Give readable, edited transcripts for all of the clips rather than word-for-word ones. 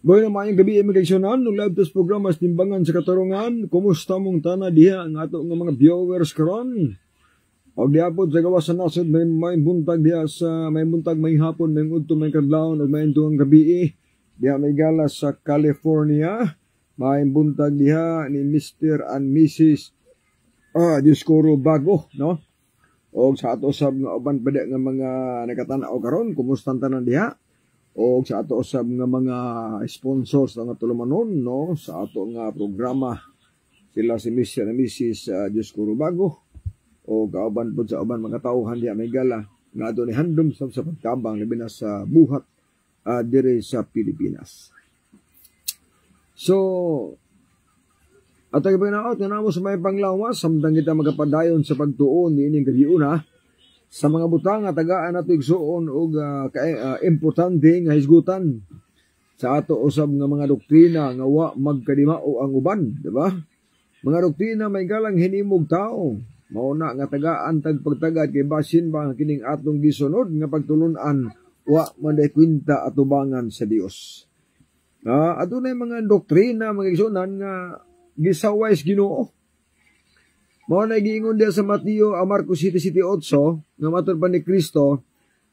Boy na maayong gabi imigrasyonal, no live tos programa sa Timbangan sa Katarungan. Kumusta mong tana diha ang ato nga mga viewers karon? Og diapod sa gawas sa nasod may buntag diha sa may buntag may hapon may udto may kadlawon ug may tuang gabi diha may gala sa California. May buntag diha ni Mr. and Mrs. Discoro Bago, no? Og sa ato sab nga uban pa nga mga nakatan-aw karon, kumusta tanan diha? O sa ato usab nga mga sponsors nga tulumanon, no, sa ato nga programa sila si Mr. and Mrs. Discoro Bago o kauban po sa uban mga tauhan diya may gala nga adto ni handom sa pagtabang labi na sa buhat dire sa Pilipinas. So atay binaot nga namo sa may panglawas samtang kita magapadayon sa pagtuon niining gabiuna sa mga butang nga tagaan nato igsuon og importante nga hisgutan sa ato usab nga mga doktrina nga wa magkadimao ang uban, di ba? Mga doktrina may galang hinimog tao, mao na nga tagaan tag pagtagad kay basin ba kining atong gisunod nga pagtulun-an wa manday kwenta atubangan sa Dios. Adunay mga doktrina mga igsunan nga gisaway sa Ginoo. Mao na giingon diya sa Mateo, Marcos 7:8 nga matud pa ni Kristo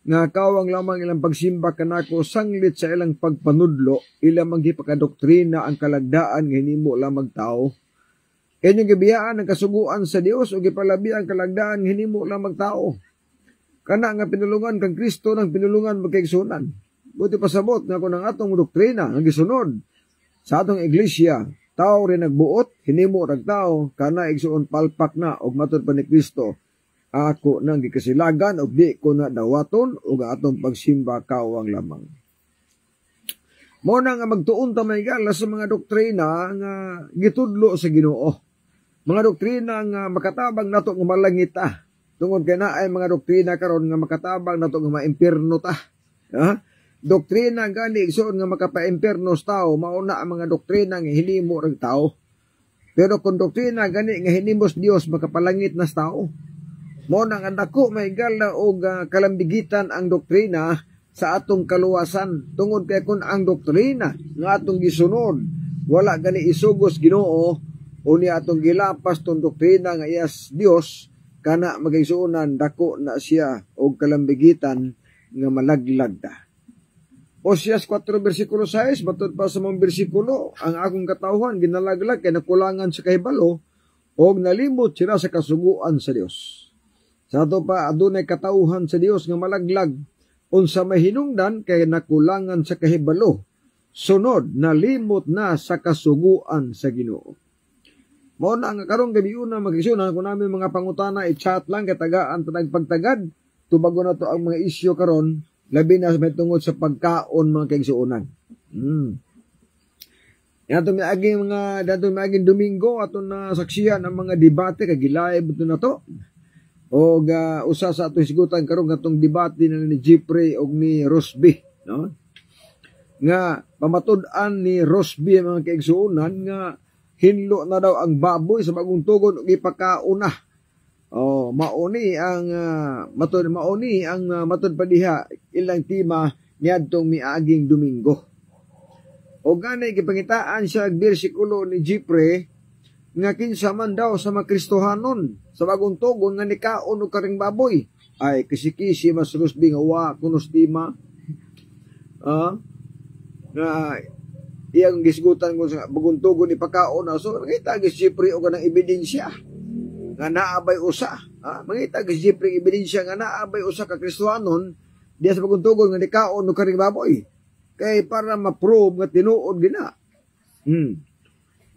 nga kawang lamang ilang pagsimba kanako sanglit sa ilang pagpanudlo ilang magipakadoktrina ang kalagdaan nga hinimo lamang tao. Kanyang gibiyaan ang kasuguan sa Dios o gipalabi ang kalagdaan nga hinimo lamang tao. Kana nga pinulungan kang Kristo nang pinulungan magkaigsunan. Buti pasabot nga kung ang atong doktrina ang gisunod sa atong iglesia, tao rin nagbuot, hinimo rag tao, kana igsuon palpak na, og matud pa ni Kristo, ako nang gikasilagan, og di ko na dawaton, og atong pagsimba kawang lamang. Muna nga magtuon ta may gala sa mga doktrina nga gitudlo sa Ginoo. Mga doktrina nga makatabang nato nga malangita. Tungod kay na ay mga doktrina karon nga makatabang nato nga maimpierno ta. Doktrina gani igsoon nga makapa-impierno sa tao, mauna ang mga doktrina nga hinimo rag tao. Pero kung doktrina gani nga hinimos Dios makapalangit na sa tao, mao nang andako may gala og kalambigitan ang doktrina sa atong kaluwasan. Tungod kay kun ang doktrina nga atong gisunod wala gani isugos Ginoo o ni atong gilapas tong doktrina nga iyas Dios, kana magigsuonan dako na siya og kalambigitan nga malaglag ta. Oseas 4:6, batud pa sa mga bersikulo, ang akong katawhan ginalaglag kay nakulangan sa kahibalo o nalimot sila sa kasuguan sa Dios. Sa ato pa, adunay katawhan sa Dios nga malaglag, unsa may hinungdan kay nakulangan sa kahibalo, sunod nalimot na sa kasuguan sa Ginoo. Mao na ang karong gabiuna magigsunan kung namin mga pangutana i-chat lang katagaan tanang pagtagad, tubago na to ang mga isyu karon. Labi na may tungod sa pagkaon mga kaigsuonan. Dato may aging Domingo ato na saksiyan ang mga debate kay gilaib ito na to. O usa sa ato hisgutan karon katong debate na ni Jeffrey og ni Rosby, no? Nga pamatud-an ni Rosby mga kaigsuonan nga hinlo na daw ang baboy sa bagong tugon og ipakauna. Mauni ang matud pa diha ilang tima niadtong miaging Domingo. O ganay gipangitaan siya ang bersikulo ni Jeffrey nga kinsa man daw sa mga Kristohanon sa bagong tugon nga nikaon og karing baboy ay kisikisi mas Rosby nga wa kunos tima nga iyang gisgutan ko sa bagong tugon ni pakaon so kita gis Jeffrey og kanang ebidensya nga naabay usa. Mangita gis Jeffrey ebidensya nga naabay usa ka Kristohanon diya sa bagong tugon nga nikaon og karing baboy. Kay para ma-prove nga tinuod gina.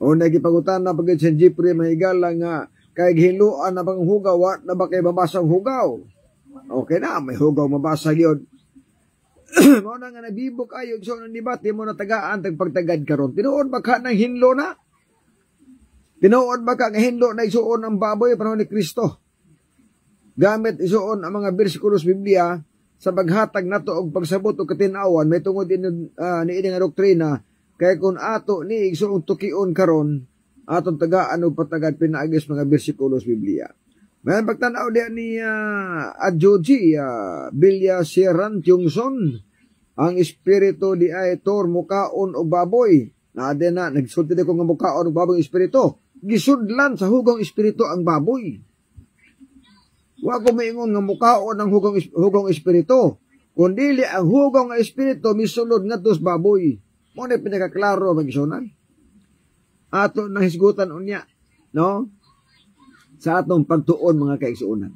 O nagipangutan na pagid sa Jeffrey mahigala nga kay gihiluan na bang hugaw wa na ba kay mabasang hugaw. Okay na may hugaw mabasa gyud. Mao na nga nabibok ayo so nang debate mo na tagaan tag pagtagad karon. Tinuod ba ka nang hinlo na? Tinuod ba ka nga hinlo na isuon ang baboy panahon ni Kristo? Gamit isuon ang mga bersikulo sa Biblia sa paghatag nato og pagsabot og katin-awan may tungod ni nga doktrina kay kun ato ni isuon tukion karon atong tagaan og patagad pinaagis mga bersikulo sa Biblia. May pagtan-aw diyan ni Adjoji Bilya Sierran Tiongson ang espiritu di ay tor mukaon og baboy. Naade na nagsulti ko nga mukaon og baboy espiritu. Gisudlan sa hugong espiritu ang baboy. Wa ko maingon nga mukaon ang hugong espiritu. Kundili ang hugong espiritu misulod ngadto sa baboy. Mo na pinakaklaro magisunan. Ato nang hisgutan unya, no? Sa atong pagtuon mga kaigsuonan.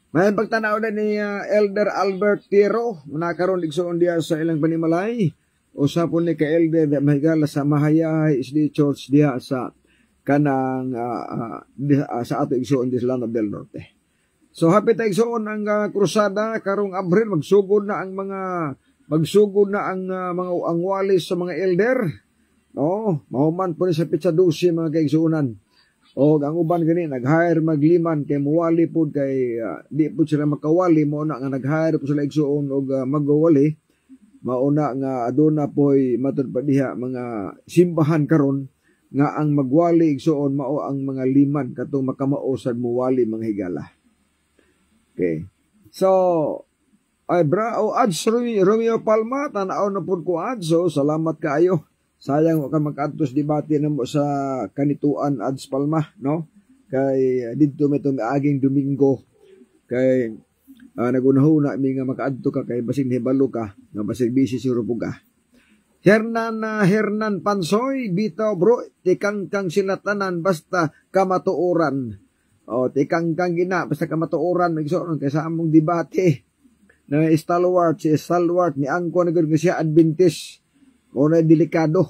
May pagtanaw na ni Elder Albert Tiro, nakaroon igsuon diya sa ilang panimalay. Usapon ni ka Elder mahigala sa Mahayahay SD Church diya sa kanang sa ato igsuon di sa Lanao del Norte. So hapit ta igsuon ang krusada karong Abril magsugod na ang mga ang walis sa mga elder. No, mahuman po ni sa pitsa 12 mga kaigsuonan. O ang uban gani nag-hire magliman kay muwali pud kay di pud sila makawali mo na nga nag-hire po sila igsuon og magwali. Mauna nga aduna poy matud pa diha mga simbahan karon nga ang magwali igsuon mao ang mga liman katong makamao sad muwali mga higala. Okay. So ay Ads Romeo Palma tan-aw na pud ko Ads, so salamat kaayo. Sayang ka mag-adtos debate na mo sa kanituan Ads Palma, no? Kay didto meto aging Domingo kay nagunahuna mi nga makaadto ka kay basig hibalo ka nga basig busy si Rupuga. Hernan Pansoy bitaw bro tikangkang sila tanan basta kamatuoran. O tikangkang gina basta kamatuoran magsuon kay sa among debate na stalwart ni angkon nga siya Adventist. O na delikado.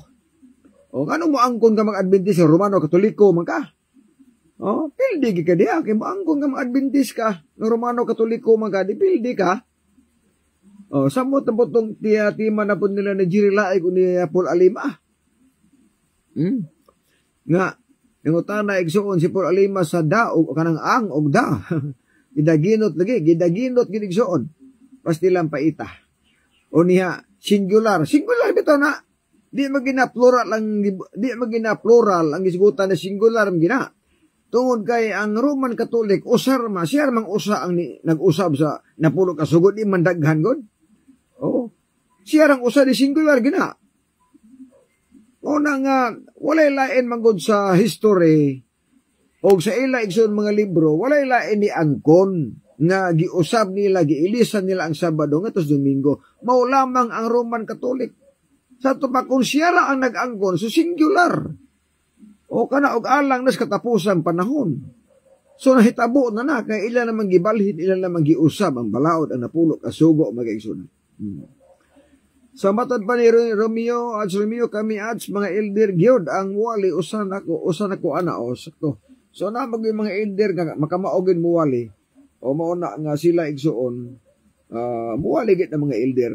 O ano mo angkon ka mag-Adventist Romano Katoliko man ka? O pildi ka diha kay mo angkon ka mag-Adventist ka Romano Katoliko man ka di pildi ka. O samot na potong tima na po nila na Jirilaig ni Paul Alima. Nga nangutana igsuon si Paul Alima sa daog o kanang ang og da. Gidaginot gid igsuon. Pastilang paita. O niya singular bitaw na di magina plural ang isgutan na singular magina tungod kay ang Roman Catholic usar mang usa ang nag-usab sa napulo ka sugod di mandaghan gud. Oh, siya ang usa di singular gina. Una nga walay lain man gud sa history o sa ila igsoon mga libro walay lain ni angkon nga giusab nila, giilisan nila ang Sabado nga tos Domingo. Mao lamang ang Roman Catholic. Sa tupa kung siya ra ang nag-angkon, so singular. O kana og alang nas katapusang panahon. So nahitabo na kay ilan namang gibalhin, ilan namang giusab ang balaod ang napulo kasugo magaigsoon. Sa matod pa ni Romeo kami mga elder gyud ang wali usa nako ana o sakto. So na mga elder nga makamaogin mo wali. O mauna nga sila igsuon muwali gid ng mga elder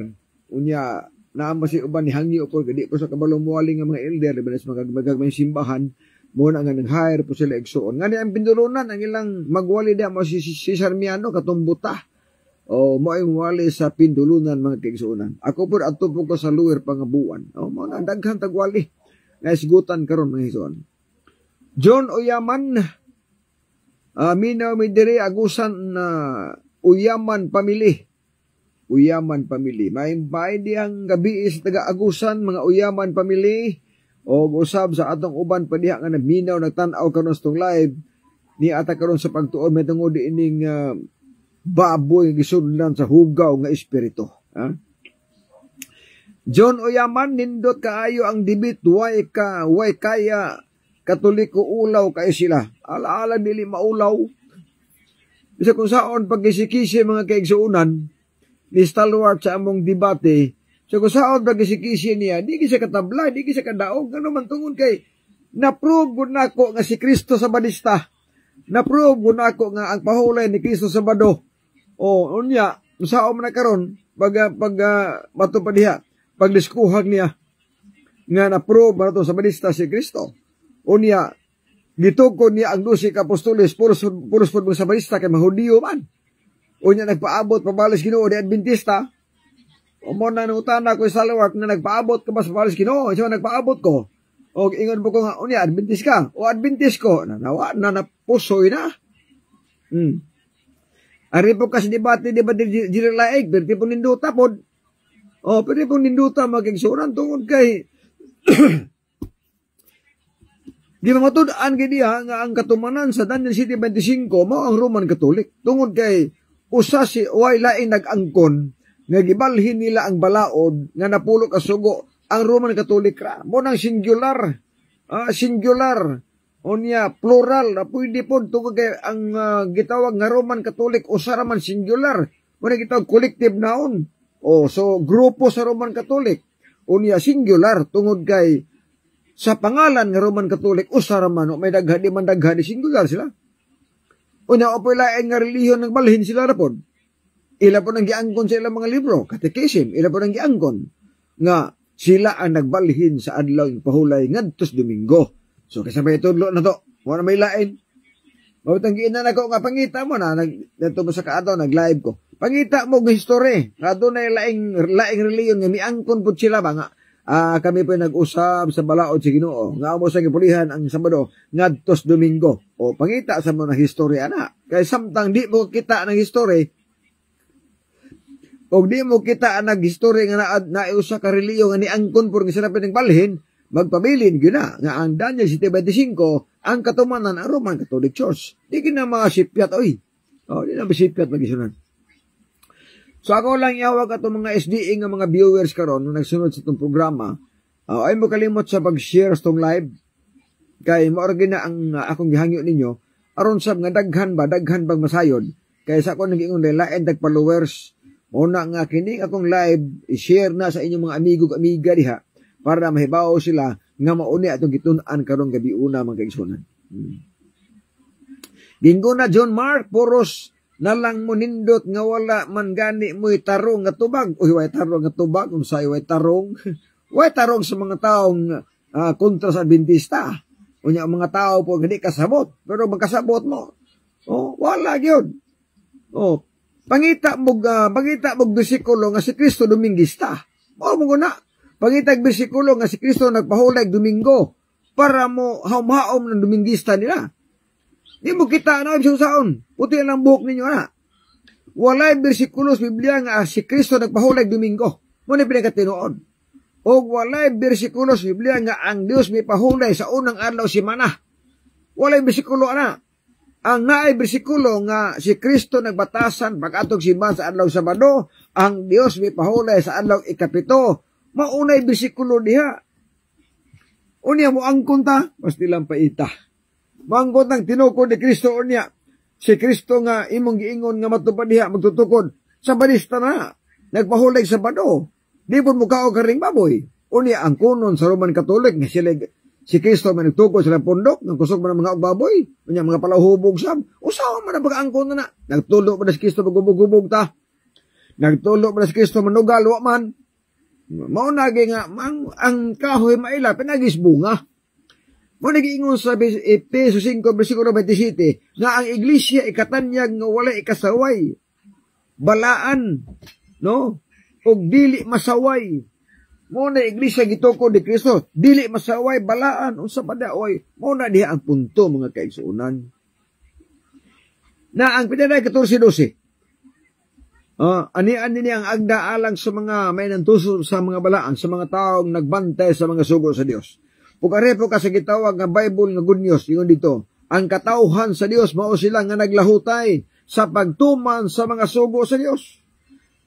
unya naama si uban ni hangyo ko gadi ko sa kabalong muwali nga mga elder banas magagmay simbahan mo na nga nag-hire po sila igsuon ngani ang pindulunan ang ilang magwali da mo si Sarmiano katumbuta o mo ay muwali sa pindulunan mga kaigsuonan ako pud adto po ko sa lower pangabuan o mo na daghan tagwali nga isgutan karon mga igsuon. John Oyaman minaw mi diri agusan na Uyaman Family. May diyang gabi sa taga-agusan mga Uyaman Family o usab sa atong uban pa diha nga nagminaw nagtan-aw karon sa live ni ata karon sa pagtuon may tungod ining baboy gisudlan sa hugaw nga espiritu. John Oyaman nindot kaayo ang debit way kaya Katoliko ulaw kayo sila. Alaala dili maulaw. Bisa kung saon pagkisikisi mga kaigsuunan ni stalwart sa among debate. So kung saon pagkisikisi niya, di kisa katabla, di kisa kadaog. Ano man tungod kay na-prove na ako nga si Kristo sa badista. Na-prove na ako nga ang pahulay ni Kristo sa bado. O, unya, saon man na karon pag matupad diha, pagdiskuhag niya nga na-prove na sa badista si Kristo. Unya, gitugkod niya ang 12 ka apostoles, pulos mga sabarista kay Mahudiyo man. Unya, nagpaabot, pabalis Ginoo di Adventista. O mo na nangutana ko sa lawak na nagpaabot ka ba sa pabalis Ginoo? So, nagpaabot ko. O, ingon po ko nga, unya, Adventist ka? O, Adventist ko. Nawa, napusoy na. Ari po kasi debate Jirilaig, pero tipo nindo tapod. Pwede pong ninduta magigsuran tungod kay di mamatudaan kay diha nga ang katumanan sa Daniel City 25 mao ang Roman Catholic. Tungod kay usa si way laing nag-angkon nga gibalhin nila ang balaod nga napulo ka sugo ang Roman Catholic ra. Mo nang singular. Singular. Unya plural na pwede po tungod kay ang gitawag nga Roman Catholic usa ra man singular. Mo na gitawag collective noun. So grupo sa Roman Catholic. Unya singular tungod kay sa pangalan ng Roman Catholic, usara man, may daghan, di man daghan, singular sila. Una, o laing nga reliyon ng balhin sila rapod. Ila po nang giangkon sa ilang mga libro, katekisim, ila po nang giangkon, nga sila ang nagbalhin sa adlaw ng pahulay ngadtos Domingo. So, kasabay itudlo na to, wala may lain. Mabutang giinan ako nga, pangita mo na, dito mo sa kaadaw, nag-live ko. Pangita mo ng history, nga doon ay laing reliyon, nga miangkon po sila ba nga, kami po nag-usab sa balaod sa Ginoo nga amo sa gipulihan ang Sabado ngadtos Domingo. Pangita sa mo na history ana. Kay samtang di mo kita ng history o di mo kita ang history nga nausa ka reliyon nga niangkon por nga sila pinagbalhin, magpabilin gyud na nga ang Daniel City 25 ang katumanan ang Roman Catholic Church. Di gina mga sipyat oy. Di na sipyat magisunan. So ako lang iawag atong mga SDA nga mga viewers karon na nagsunod sa itong programa. Ay mo kalimot sa pag-share sa itong live. Kay maorgi na ang akong gihangyo ninyo. Aron sab nga daghan bang masayod. Kay sa ako nag-ingon lain tag followers. Una nga kini akong live, i-share na sa inyong mga amigo-amiga diha para mahibaw sila nga mauni atong gitun-an karong gabi una mga kaigsunan. Gingo na John Mark Poros nalang mo nindot nga wala man gani mo'y tarong nga tubag. Way tarong nga tubag. Unsay way tarong. Way tarong sa mga taong kontra sa Adventista. Unya ang mga tao po hindi kasabot. Pero magkasabot mo. Wala yun. Pangita mo bersikulo nga si Kristo Domingista. Mo na. Pangita bersikulo nga si Kristo nagpahulag Domingo para mo haum-haum ng Domingista nila. Di mo kita na ibig saon. Puti ang buhok ninyo na. Walay bersikulos Biblia nga si Kristo nagpahulag Domingo. Muna pinagkatinuod. O walay bersikulos Biblia nga ang Dios may pahulay sa unang adlaw simana. Walay bersikulo na. Ang naay bersikulo nga si Kristo nagbatasan pag-atog simbahan sa adlaw Sabado, ang Dios may pahulay sa adlaw ikapito. Maunay bersikulo diha. Unya mo ang kunta, basti lang paita. Manggot ng tinukod ni Kristo unya. Si Kristo nga imong giingon nga matupad diha magtutukod sa balista na. Nagpahulag sa Sabado. Di po mukha o karing baboy. Unya ang kunon sa Roman Catholic nga si Kristo man nagtukod sa pundok ng kusog man mga baboy. Unya mga palahubog sab. Usawa man ang pag-angkon na. Nagtulo pa na si Kristo magubog-ubog ta. Nagtulo pa na si Kristo manugal wa man. Maunagi nga ang kahoy maila pinagis bunga. Mo nagiingon sa Efeso 5 bersikulo 27 nga ang iglesia ikatanyag nga wala ikasaway, balaan, no? Og dili masaway. Mo na iglesia gitukod ni Kristo, dili masaway, balaan, unsa pa daoy. Mo na diha ang punto mga kaigsuonan. Na ang pinanay 14-12. Ani-ani niya ang agda alang sa mga may nantuso sa mga balaan, sa mga taong nagbantay sa mga sugo sa Dios. Pukarepo ka sa gitawag nga Bible nga good news, yun dito. Ang katauhan sa Dios mao sila nga naglahutay sa pagtuman sa mga sugo sa Dios.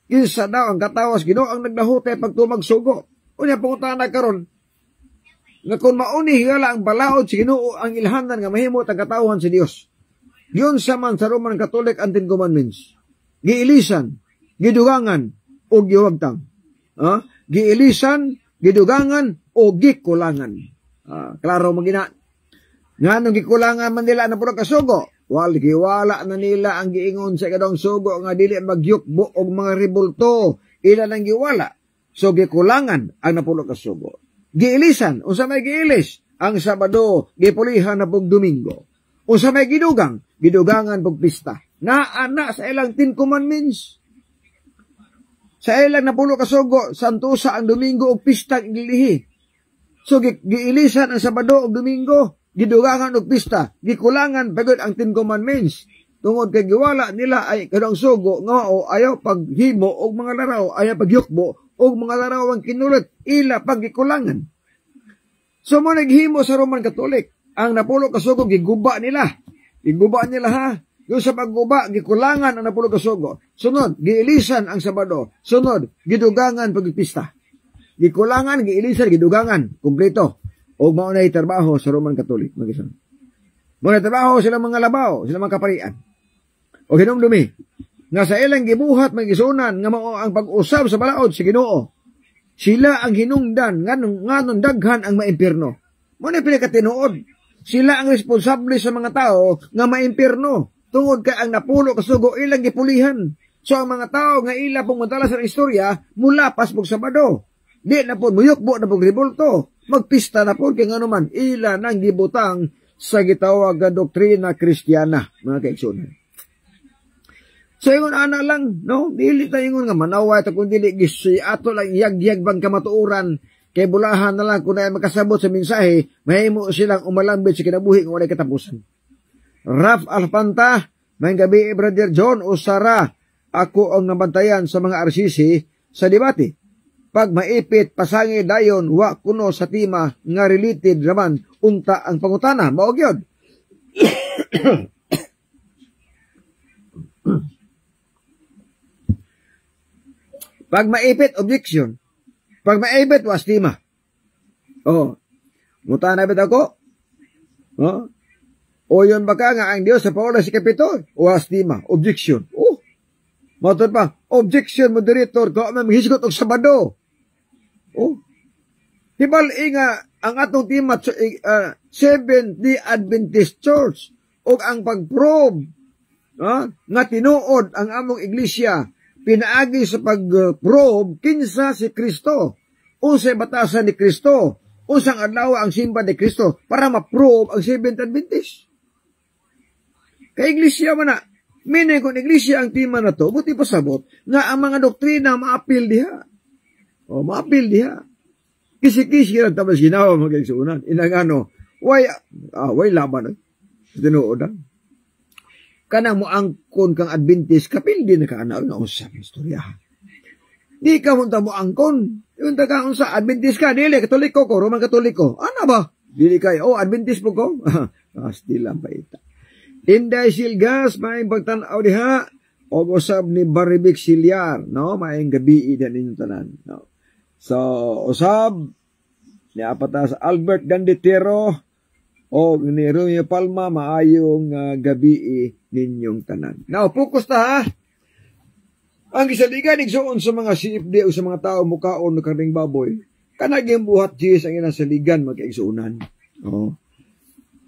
Isa daw ang katawas Ginoo ang naglahutay pagtumag sugo. Unya pangutana karon nga kung mauni higala ang balaod si Ginoo ang ilhanan nga mahimot ang katauhan sa Dios. Yun sa man sa Roman Catholic ang Ten Commandments. Giilisan, gidugangan o giwagtang. Giilisan, gidugangan o gikulangan. Klaro magina. Nga nung gikulangan man nila na puro kasugo, giwala na nila ang giingon sa ikadong sugo nga dili magyukbo og mga ribulto. Ila nang giwala. So gikulangan ang napulo kasugo. Giilisan, unsa may giilis? Ang Sabado, gipulihan na pug Domingo. Unsa may gidugangan pug pista. Naana sa ilang 10 Commandments. Sa ilang napulo kasugo, santusa ang Domingo og pista gilihi. So, giilisan ang Sabado o Domingo, gidugangan o pista, gikulangan pagod ang 10 Commandments. Tungod kay giwala nila ay kadang sugo nga o ayaw paghimo o mga laraw, ayaw pagyukbo o mga larawang kinulit, ila pagikulangan. So mo naghimo sa Roman Catholic, ang napulo kasugo, giguba nila. Giguba nila ha. Yung sa pagguba, gikulangan ang napulo kasugo. Sunod, giilisan ang Sabado. Sunod, gidugangan pagpista. Gikulangan, giilisan, gidugangan. Kumpleto. O maunay trabaho sa Roman Catholic. Maunay trabaho sila mga labaw, sila mga kaparian. O hinumdumi. Nga sa ilang gibuhat, may gisunan, nga mao ang pag-usab sa balaod sa Ginoo. Sila ang hinungdan, nganon daghan ang maimpirno. Maunay pinakatinuod. Sila ang responsable sa mga tao nga maimpirno. Tungod kay ang napulo kasugo ilang gipulihan. So ang mga tao nga ila pong madala sa istorya mula pasbog Sabado. Di na po muyukbo na pong ribulto. Magpista na po kay nga naman ila nang gibutang sa gitawag nga doktrina Kristiyana, mga kaigsunan. So ingon ana lang, no? Dili ta ingon nga manaway ta kun dili gisi ato lang yag-yag bang kamatuoran kay bulahan na lang kung ay makasabot sa mensahe, mahimo silang umalambit sa kinabuhi kung walay katapusan. Raf Alpanta, may gabi Brother John o Sara, ako ang nabantayan sa mga RCC sa debate. Pag maipit, pasangi dayon, wa kuno sa tima nga related naman, unta ang pangutana, maog yun. Pag maipit, objection. Pag maipit, was tima. Oh, mutana bit ako? Oh, o yun baka nga ang Diyos sa Paula si Kapito? O astima, objection. Oh, matod pa, objection, moderator, ko may mahisgot og Sabado. Oh, hibal nga ang atong timat Seventh-day Adventist Church o ang pag-probe nga tinuod ang among iglesia, pinaagi sa pag-probe kinsa si Kristo, unsay batasan ni Kristo, unsang adlaw ang simba ni Kristo para ma-probe ang Seventh Adventist. Kay iglesia man na, meaning kung iglesia ang tema na to, buti pasabot nga ang mga doktrina maapil diha. O, maapil diha. Kisi-kisi lang tapos ginawa mag-igsunan. Inang way laban. Tinuod ang. Kanang mo angkon kang Adventist, kapil din na kaanaw na usap istorya. Di ka munta mo angkon. Yung taga unsa Adventist ka, dili, Katoliko ko, Roman Katoliko. Ano ba? Dili kayo, Adventist po ko? Still lang pa ita. Inday Silgas, maing pagtanaw diha, o usab ni Baribik Silyar, no? Maing gabi idan inyong tanan, no? So, usab, ni apata sa Albert Ganditero, o ni Romeo Palma, maayong gabi ninyong tanan. Now, focus ta ha. Ang isaligan, igsuon sa mga CFD o sa mga tao mukaon na karing baboy, kanaging buhat Diyos ang ilang saligan magkaigsuunan. Oh.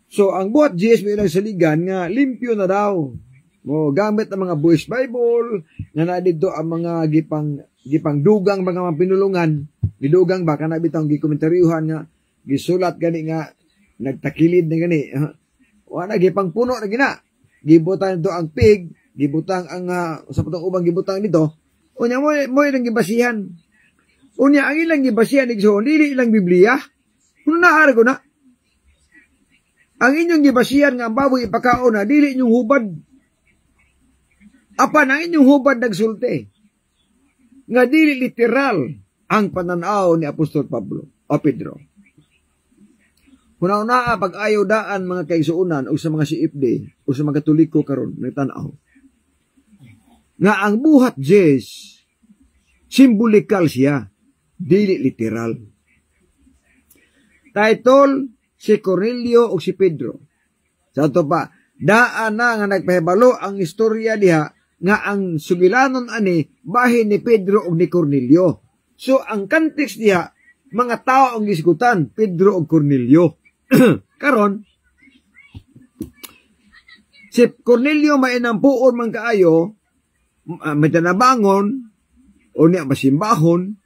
So, ang buhat Diyos may ilang saligan nga limpyo na daw. Mo gamit ang mga Boys Bible, nga na dito ang mga gipang dugang mga pinulungan, gidugang baka na bitang gikomentaryuhan nga, gisulat gani nga, nagtakilid na gani, wala gipang puno na gina, gibutan ito ang pig, gibutang ang sa putong ubang gibutang nito, unya mo ilang gibasihan. Unya ang ilang gibasihan igsoon, dili ilang Biblia. Kuno na ko na. Ang inyong gibasihan nga ang baboy ipakaon na, dili inyong hubad. Apan ang inyong hubad nagsulti. Nga dili literal ang pananaw ni Apostol Pablo o Pedro. Kuna-una pag-ayaw daan mga kaigsuunan o sa mga CFD o sa mga Katoliko karon nagtanaw. Nga ang buhat Diyos, simbolikal siya, dili literal. Title, si Cornelio o si Pedro. Sa ito pa, daan na nga nagpahibalo ang istorya diha nga ang sugilanon ani bahin ni Pedro o ni Cornelio. So, ang context diha, mga tao ang gisgutan, Pedro o Cornelio. Karon, si Cornelio mainampuon man kaayo, may tanabangon, o niya masimbahon,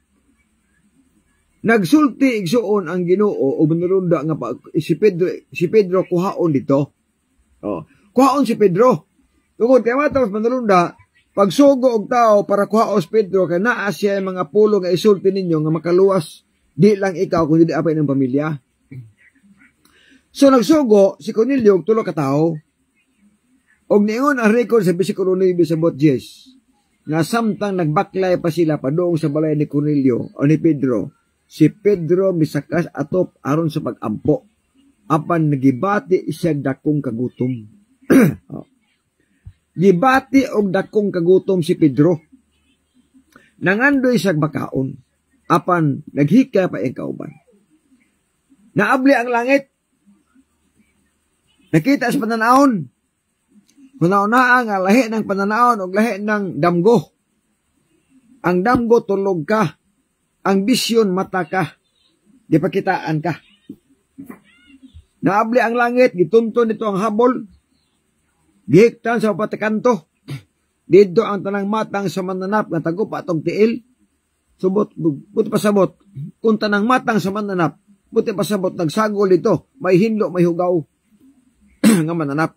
nagsulti igsuon ang Ginoo o manulunda nga si Pedro kuhaon dito. Oh, kuhaon si Pedro. Tungod kay matapos manulunda, pagsugo og tao para kuhaon si Pedro kay naa siya mga pulo nga isulti ninyo nga makaluwas di lang ikaw kundi apay ng pamilya. So nagsugo si Cornelio og tulo ka tawo. Og niingon ang record sa bersikulo 9 sa bot 10. nga samtang nagbaklay pa sila padung sa balay ni Cornelio o ni Pedro, si Pedro misakas atop aron sa pag-ampo. Apan nagibati siya dakong kagutom. Gibati og dakong kagutom si Pedro. Nangandoy siya bakaon. Apan naghika pa ang kauban. Naabli ang langit. Nakita sa pananaon. Hunauna nga lahi ng pananaon o lahi ng damgo. Ang damgo tulog ka. Ang bisyon mata ka. Di pakitaan ka. Naabli ang langit, gitunto nito ang habol. Gihiktan sa patikanto. Dito ang tanang matang sa mananap nga tagupa atong tiil. Subot, buti pasabot. Kung tanang matang sa mananap, buti pasabot, nagsagol ito. May hinlo, may hugaw. Nga mananap.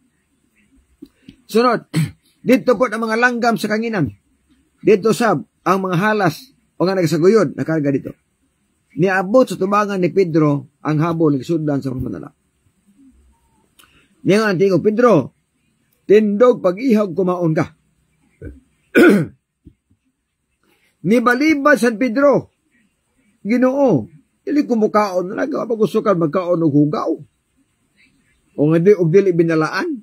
Sunod, dito po ang mga langgam sa kanginan. Dito sab, ang mga halas o nga nagsaguyod, nakarga dito. Niabot sa tubangan ni Pedro ang habol nagsundan sa mananap. Niya nga ang tingog, Pedro, tindog pag-ihag kumaon ka. Nibalibad San Pedro, Ginoo, dili kumukaon na lang, gusto ka magkaon og hugaw. O nga di, og dili binalaan.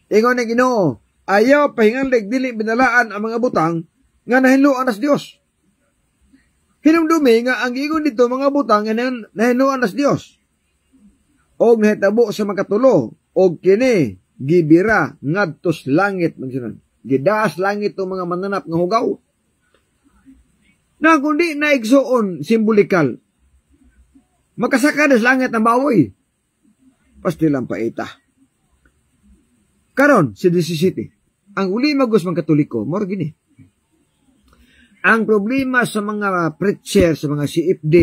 Ingon na Ginoo, ayaw pahinganlig dili binalaan ang mga butang nga nahinluan as Dios. Hinumdumi nga ang ingon dito mga butang nga nahinluan as Dios. Og nahitabo sa makatulo, og kini gibira ngadtos langit magsunan. Gidaas langit o mga mananap nga hugaw. Na kundi na igsuon simbolikal. Makasakadas langit ang bawoy. Pastilang paita. Karon si 17. Ang uli magos mga Katoliko, more gini. Ang problema sa mga preacher, sa mga CFD,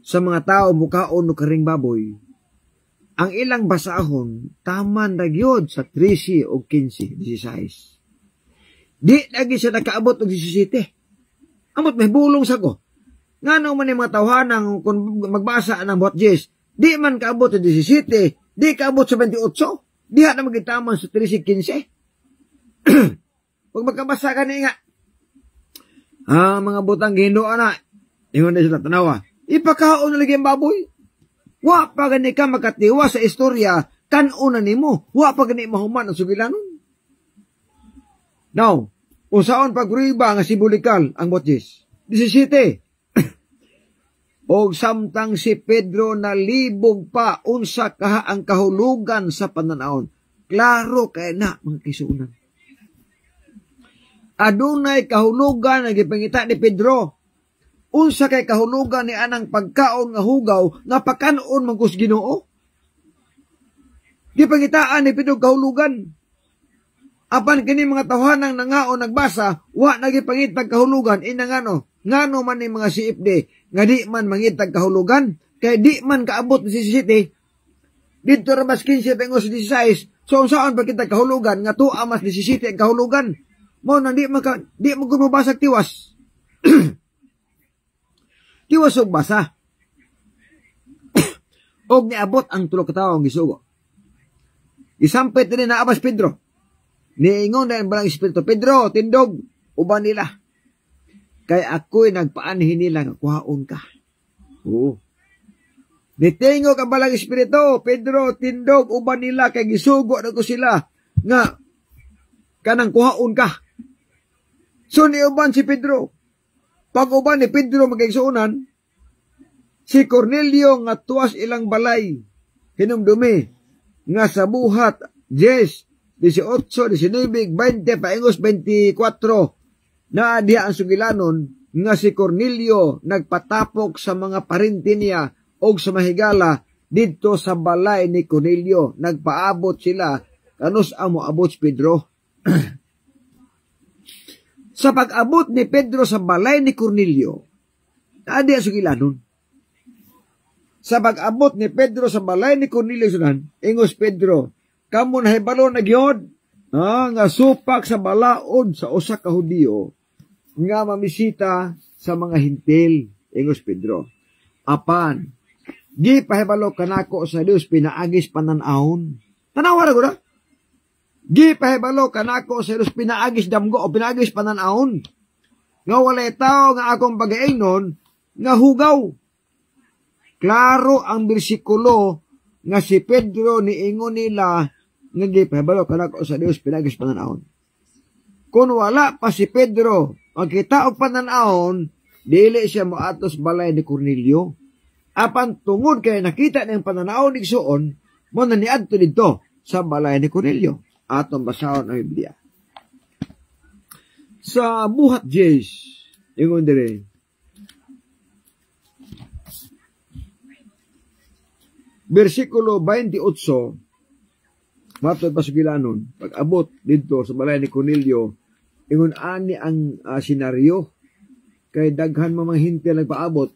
sa mga tao mukaon o karing baboy, ang ilang basahon, taman na gyud sa 13 o 15, 16. Di lagi siya nakaabot og 17. Amot may bulong sa ko. Nga man yung mga tawhanang kung magbasa ng buhat Jess, di man kaabot sa 17, di kaabot sa 28, di na magitaman sa 13, 15. Pag magkabasa ka nga, mga butang gihindoan na, ingon na sila tanawa, ipakaon na lagi ang baboy. Wa pa gani ka makatiwa sa istorya, kan-una nimo, wa pa gani mahuman ang sugilanon. Now, usaon pagriba nga simbolikal ang botjes. 17. Og samtang si Pedro nalibog pa unsa kaha ang kahulugan sa pananaon. Klaro kay na mga kisunan. Adunay kahulugan nga gipangita ni Pedro. Unsa kay kahulugan ni anang pagkaon nga hugaw nga pakanon mangkus Ginoo? Di pangitaan ni Pedro kahulugan. Apan kini mga tawhanang nangaon nagbasa, wa nagipangitag kahulugan inangano. Ngano man ni mga CFD nga di man mangitag kahulugan kay di man kaabot ni 17. Dito ra mas 15 pengos 16. So saan pa kita kahulugan nga tuwa mas 17 ang kahulugan? Mo nang di mo gumabasag tiwas. Tiwas og basa. Og niabot ang tulo ka tawo ang gisugo. Isampit din na abas Pedro. Niingon na ang balang espiritu, Pedro, tindog, uban nila. Kay ako'y nagpaanhin nila nga kuhaon ka. Oo. Nitingog ang balang espiritu, Pedro, tindog, uban nila, kay gisugo na ko sila nga kanang kuhaon ka. So niuban si Pedro. Pag uban ni Pedro magigsuunan, si Cornelio nga tuwas ilang balay, hinumdumi, nga sa buhat, 10, 18, 19, 20, paingos 24, na diha ang sugilanon, nga si Cornelio nagpatapok sa mga parinti niya o sa mahigala dito sa balay ni Cornelio. Nagpaabot sila, kanus ang moabot si Pedro. Sa pag-abot ni Pedro sa balay ni Cornelio, adi ang sugilanon. Sa pag-abot ni Pedro sa balay ni Cornelio sunan, ingos Pedro, kamo na hibalo na gyud, nga supak sa balaod sa usa ka Hudiyo, nga mamisita sa mga hintil, ingos Pedro. Apan, di pahibalo kanako sa Dios pinaagis pananahon. Tanawa ra gud. Gipahibalo kanako sa Dios pinaagis damgo o pinaagis pananaon. Nga walay tao nga akong pag-aingnon nga hugaw. Klaro ang bersikulo nga si Pedro niingon nila nga gipahibalo kanako sa Dios pinaagis pananaon. Kung wala pa si Pedro magkita og pananaon, dili siya moatos balay ni Cornelio. Apan tungod kay nakita niyang pananaon igsuon, mo na niadto didto sa balay ni Cornelio. Atong basahon ang Biblia. Sa buhat Jays, ingon dire. Versikulo 28, matod pasugilanon, pag-abot dito sa balay ni Cornelio, ingon ani ang senaryo kay daghan mga hintil nagpaabot.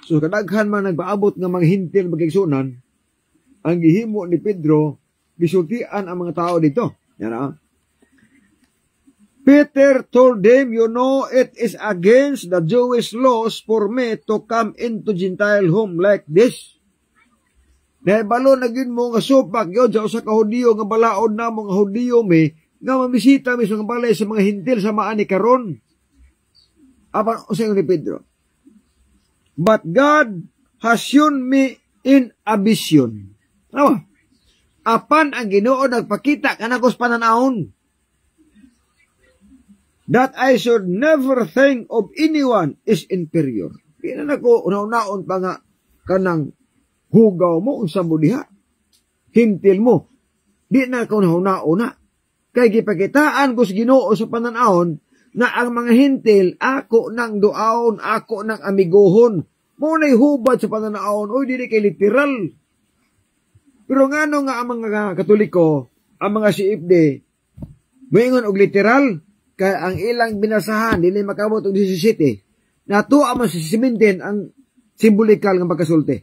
So kadaghan man nagpaabot nga mga hintil magigsunan, ang gihimo ni Pedro gisultian ang mga tao dito. Yan na. Peter told them, you know, it is against the Jewish laws for me to come into Gentile home like this. Nahibalo na gin mo nga supak yun sa usa ka Hudiyo nga balaod na mga Hudiyo nga mamisita mismo nga balay sa mga hintil sa maani karon. Apan usay ni Pedro. But God has shown me in a vision. Apan ang Ginoo nagpakita kanako sa pananaon that I should never think of anyone is inferior. Di na nako una-unaon pa nga kanang hugaw mo unsa mo diha. Hintil mo. Di na ko una-una. Kay gipakitaan ko sa Ginoo sa pananaon na ang mga hintil ako nang duaon, ako nang amigohon. Muna'y hubad sa pananaon, oy dili kay literal. Pero ngano nga ang mga Katoliko, ang mga CFD, moingon og literal, kay ang ilang binasahan, dili makabot og 17, natuwa man sa siminten ang simbolikal nga pagkasulti.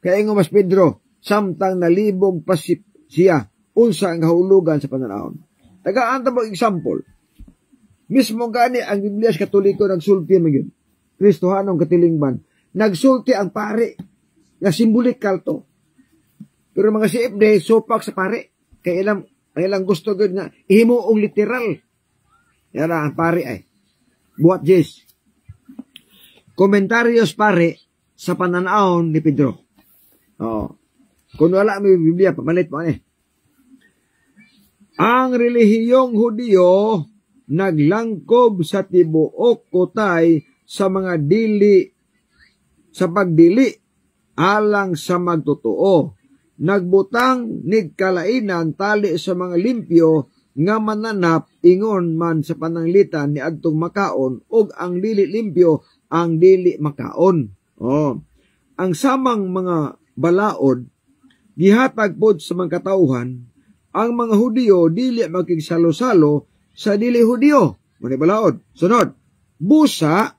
Kaya ingon mas Pedro, samtang nalibog pa siya, unsa ang kahulugan sa pananaon. Tagaan ta mo example. Mismo gani ang Biblia sa Katoliko nagsulti man gyud. Kristohanong katilingban, nagsulti ang pare nga simbolikal to. Pero mga CFD, sopak sa pare. Kaya ilang gusto gud nga ihimo og literal. Yan ang pare ay. Buhat Jess. Komentaryos pare sa pananaon ni Pedro. Kung wala may Biblia, pamalit mo Ang relihiyong Hudiyo naglangkob sa tibuok kutay sa mga sa pagdili alang sa magtotoo. Nagbutang nigkalainan tali sa mga limpyo nga mananap ingon man sa pananglitan ni adtong makaon ug ang dili limpyo ang dili makaon. Ang samang mga balaod gihatag pod sa mga katawhan, ang mga Hudiyo dili makigsalo-salo sa dili Hudiyo. Muna balaod. Sunod, busa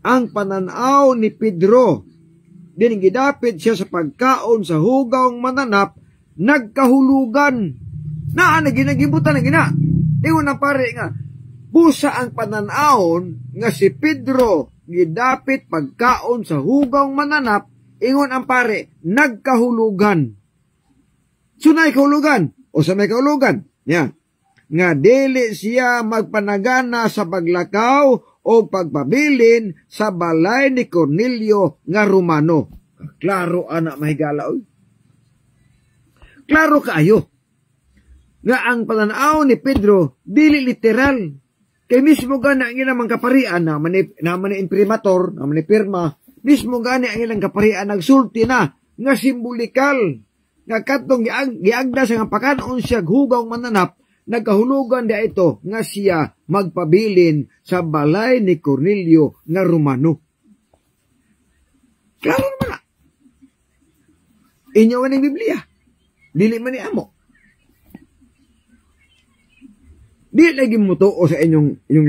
ang pananaw ni Pedro. Din gidapit siya sa pagkaon sa hugawng mananap, nagkahulugan. Na ginagibutan na gina. Ingon na pare nga, busa ang pananawon nga si Pedro gidapit pagkaon sa hugawng mananap, ingon ang pare, nagkahulugan. Sunay kahulugan. O sa may kahulugan. Yan. Nga dili siya magpanagana sa paglakaw o pagpabilin sa balay ni Cornelio nga Romano. Klaro anak mahigala. Klaro kaayo. Nga ang pananaw ni Pedro, dili literal. Kay mismo gani ang ilang kaparian na mani imprimator, na mani pirma, mismo gani ang ilang kaparian nagsulti na nga simbolikal. Nga katong giagda sa nga pakanon siya hugaw mananap, nagkahulugan dia ito nga siya magpabilin sa balay ni Cornelio nga Romano. Klaro naman na. Inyo man ang Biblia. Dili man ni amo. Di lagi mo tuo sa inyong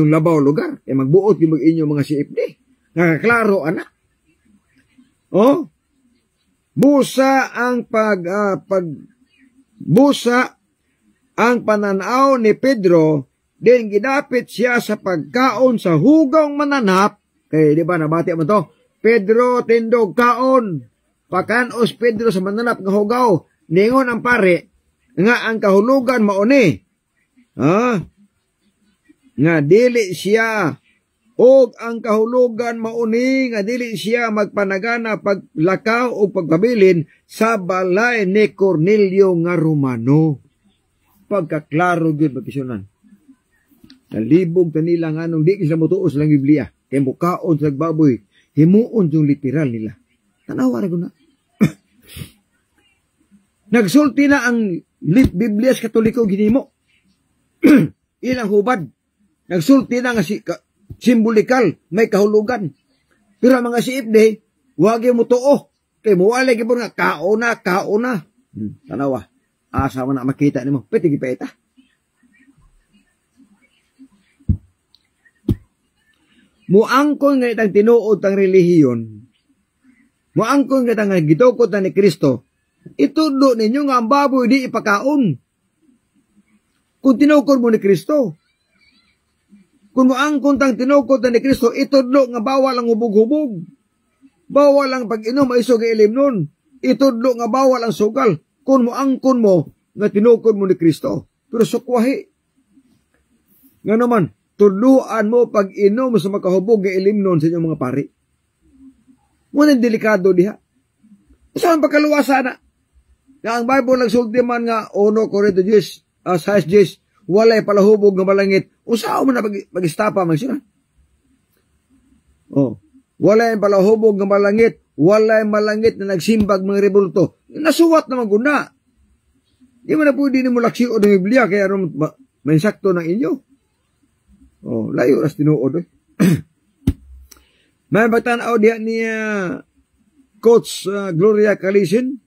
labaw lugar. E magbuot yung inyong mga CFD. Nakaklaro, anak. Busa ang pananaw ni Pedro, din gidapit siya sa pagkaon sa hugawng mananap. Kaya di ba nabati mo to? Pedro tindog kaon. Pakanos Pedro sa mananap nga hugaw. Ningon ang pare, nga ang kahulugan mauni. Nga dili siya og ang kahulugan mauni nga dili siya magpanagana paglakaw o pagpabilin sa balay ni Cornelio nga Romano. Pagkaklaro gyud bakisyonan. Nalibog ta nila nga nung di sila motuo sa Biblia. Kay mukaon sa baboy, himuon yung literal nila. Tanawa ra guna. Nagsulti na ang Biblia sa Katoliko ginimo. Ilang hubad. Nagsulti na nga simbolikal, may kahulugan. Pero ang mga siipde, wag mo tuo. Kay muwalay gibon nga kaona. Tanawa. Asa man na makita nimo. Pwede gipaita. Muangkon nga itang tinuod tang relihiyon. Muangkon nga itang gitukod na ni Kristo. Itudlo ninyo nga ang baboy di ipakaon. Kung tinukod mo ni Kristo. Kung muangkon tang tinukod na ni Kristo, itudlo nga bawal ang hubog-hubog. Bawal ang pag-inom ay isog ilim nun. Itudlo nga bawal ang sugal. Kung muangkon mo nga tinukod mo ni Kristo. Pero sukwahi. Nga naman, tuluan mo pag-inom sa makahubog nga ilim nun sa inyong mga pari. Ngunit delikado diha. Saan pagkaluwasa na? Na ang Bible nagsulti man nga 1 Corintios 6:10, walay palahubog nga malangit. Usaw mo na pag-istapa man siya. Walay palahubog nga malangit, walay malangit na nagsimbag mga rebulto. Nasuwat naman guna. Di mo na pwede ni mo laksio ng Biblia kaya may sakto ng inyo. Layo ras tinuod. May bagtanaw diha ni Coach Gloria Calisin.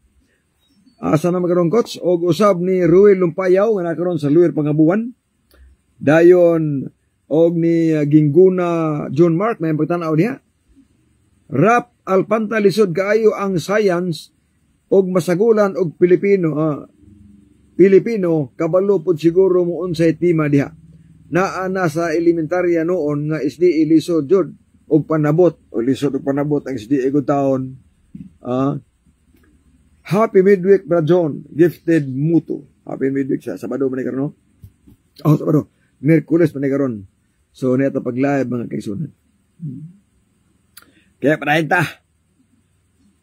Asa na magkaroon coach og usab ni Ruel Lumpayaw nga nakaroon sa Luir Pangabuan. Dayon og ni Gingguna John Mark may bagtanaw diha. Rap Alpanta lisod kaayo ang science og masagulan og Pilipino kabalo pud siguro mo unsay tema diha. Naa sa elementarya noon nga SDE lisod jud og panabot o lisod og panabot ang SDE gud taon. Happy midweek Brad John, gifted muto. Happy midweek sa Sabado man karon no? Sabado. Miyerkules man karon. So neto pag live mga kaigsunan. Kaya padayon ta.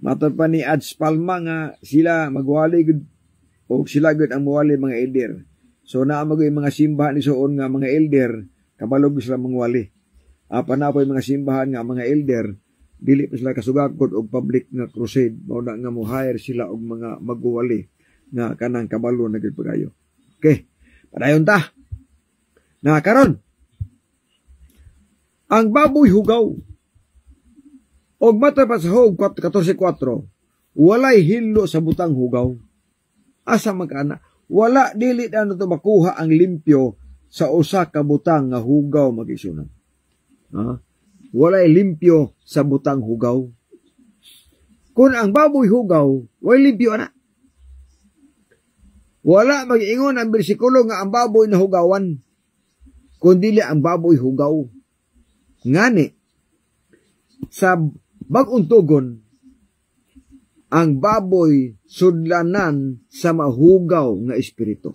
Matod pa ni Ads Palma nga sila magwali gud o sila gud ang muwali mga elder. So naamagoy mga simbahan ni soon nga mga elder kabalog sila mangwali. Panapoy mga simbahan nga mga elder dili pa sila kasugakod og public nga crusade mao na nga mo hire sila og mga magwali nga kanang kabalo na gid pagayo. Okay. Padayon ta. Na karon ang baboy hugaw og mata pa sa hog 14:4 walay hilo sa butang hugaw. Asa magana? Wala dili na to makuha ang limpyo sa usa ka butang nga hugaw magisunan. Walay limpyo sa butang hugaw. Kung ang baboy hugaw, walay limpyo na. Wala mag-ingon ang bersikulo nga ang baboy na hugawan. Kundi ang baboy hugaw. Ngani, sa bag-ong tugon, ang baboy sudlanan sa mahugaw nga espiritu.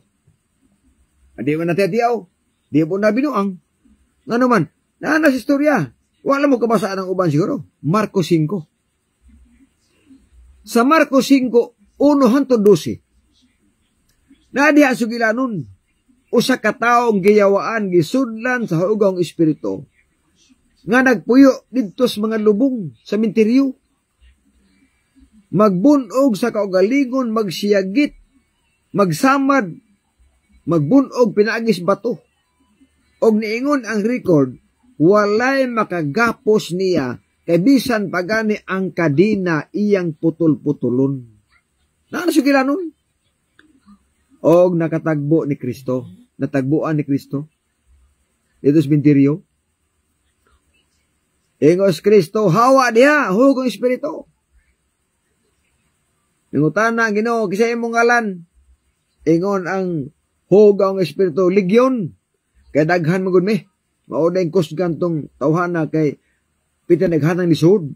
Adi man natetiyaw, di po na binuang. Nga naman, naanas istorya. Wala mo kabasaan ng uban siguro. Marko 5. Sa Marko 5, 1-12. Nadiha sugilanon. Usa ka taong giyawaan gisudlan sa hugawng espiritu. Nga nagpuyo didto sa mga lubong sa minteryo. Magbunog sa kaugalingon, magsiyagit, magsamad, magbunog pinaagis bato. Og niingon ang record, walay makagapos niya kay bisan pagani ang kadina iyang putol-putulon. Naanasugilanon? Og nakatagbo ni Kristo, natagbuan ni Kristo. Ito sa minteryo. Ingos Kristo, hawa diha, hugong espiritu. Nangutana ang Ginoo, kisay imong ngalan. Ingon ang hugong espiritu, Ligyon. Kay daghan magud mi. Mauday kusgan tong tawhana kay pita naghanang lisod.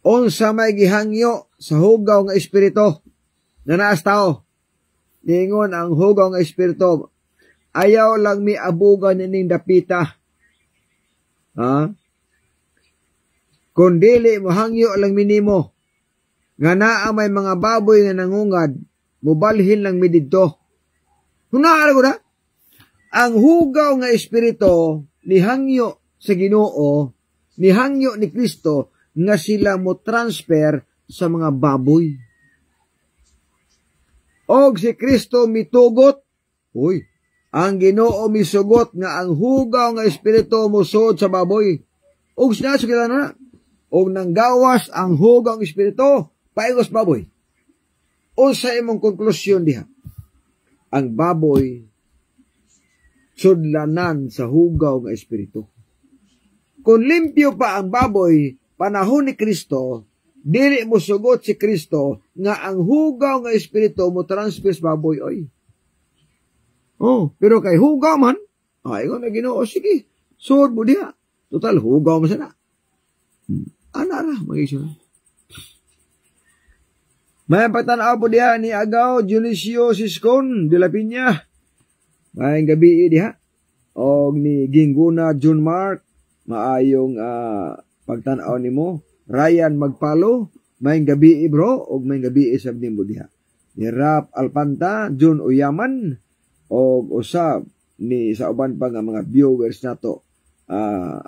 Unsa may gihangyo sa hugaw nga espiritu na naas tao. Ningon ang hugaw nga espiritu, ayaw lang mi abugan ning dapita. Ha? Kung dili mo hangyo lang minimo, nga naa may mga baboy nga nangungad, mubalhin lang mi didto. Hunaan ko na, ang hugaw nga espiritu ni hangyo sa Ginoo, ni hangyo ni Kristo, nga sila mo transfer sa mga baboy. Og si Kristo mitugot, ang Ginoo misugot nga ang hugaw nga espiritu musod sa baboy. Og sinasugila na, og nanggawas ang hugaw nga espiritu, paigos baboy. Unsa imong konklusyon diha? Ang baboy sudlanan sa hugaw nga espiritu. Kung limpyo pa ang baboy, panahon ni Kristo, dili mo sugot si Kristo nga ang hugaw nga espiritu mo transfer sa baboy. Pero kay hugaw man, ikaw na Ginoo, sige, sud mo diha. Total, hugaw mo sana. Anara, mag-isyo. May pagtanaw po diha ni Agaw Dionisio Siscon de la Piña. May gabi diha. O ni Ginguna John Mark. Maayong pagtanaw ni mo. Ryan Magpalo. May gabi bro. O may gabi sabdi mo diha. Ni Rap Alpanta. Jun Uyaman. O usab ni sa uban pa nga mga viewers nato.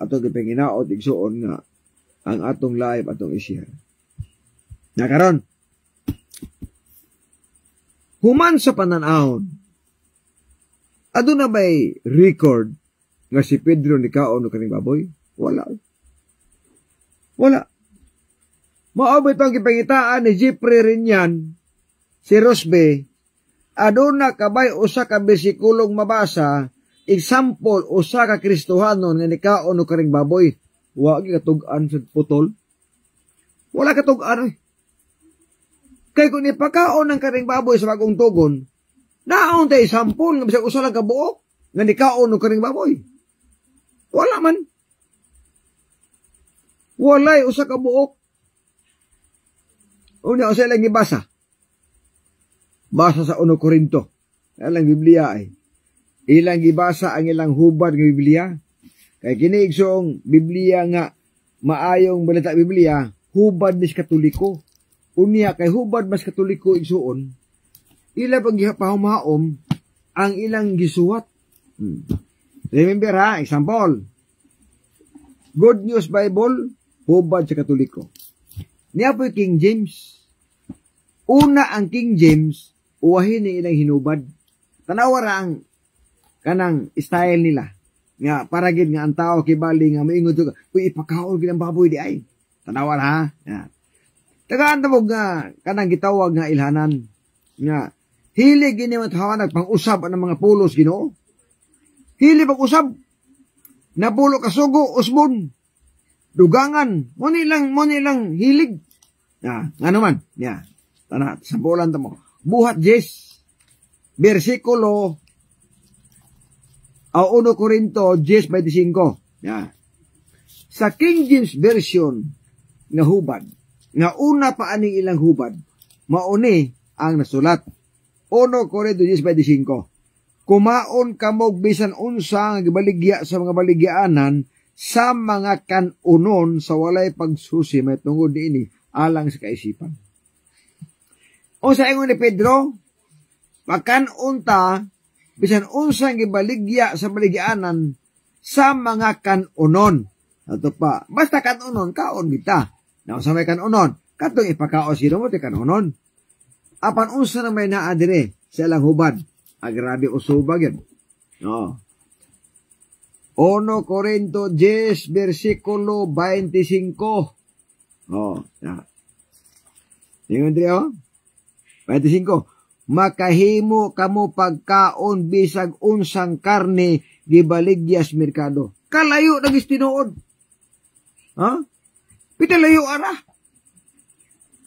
Atong gipanginaot igsuon nga ang atong live atong i-share. Nakaron. Human sa pananahon, aduna ba'y record nga si Pedro ni kaon o kaning baboy? Wala. Maabot ang kipangitaan ni Jeffrey Rinyan, si Rosbe, aduna kabay usa ka bersikulong mabasa, example, usa ka Kristohanon nga ni kaon o kaning baboy. Wagi katug-an sa putol. Wala katug-an. Kaya kung ipakaon ng karing baboy sa bagong tugon, naon tayo sampol nga bisag usa lang kabuok nga nikaon ng karing baboy. Wala man. Walay usa ka buok. Una usa lang gibasa. Basa sa 1 Korinto. Ilang Biblia ay. Ilang gibasa ang ilang hubad ng Biblia. Kay kini igsong Biblia nga maayong balita Biblia, hubad ni Katoliko. Unya kay hubad mas Katoliko igsuon, ila pagpahumaom ang ilang gisuwat. Remember ha, example. Good News Bible, hubad sa Katoliko. Niya po King James. Una ang King James, uwahin ni ilang hinubad. Tanawara ang kanang style nila. Nga paragid nga ang tao kibali nga maingon to, uy ipakaon gid ang baboy di ay. Tanawara ha. Yan. Tagaan na mo nga, kanang gitawag nga ilhanan. Nga, hilig gini mathawanag pang-usab ang mga pulos Ginoo. Hilig pag-usab. Napulo kasugo, usbon. Dugangan. Muni lang hilig. Nga naman. Tana, sampulan ta mo. Buhat 10. Versikulo 1 Korinto 10:25. Sa King James Version nga hubad, nga una pa aning ilang hubad, mauni ang nasulat. 1 Korinto 10:25. Kumaon kamog bisan unsa nga gibaligya sa mga baligyaanan sa mga kanunon sa walay pagsusi may tungod diini alang sa kaisipan. O sa ingon ni Pedro, pagkanon ta bisan unsa nga gibaligya sa baligyaanan sa mga kanunon. Ato pa, basta kanunon kaon kita. Now, sa may kanunon, katong ipakaos sino mo ti kanunon. Apan unsa na may naadire sa ilang hubad. Grabe usubag yan. 1 Korinto 10, versikulo 25. Tingnan dito, 25. Makahimo kamo pagkaon bisag unsang karne gibaligyas merkado. Kalayo nagis tinuod. Pitalayo ara.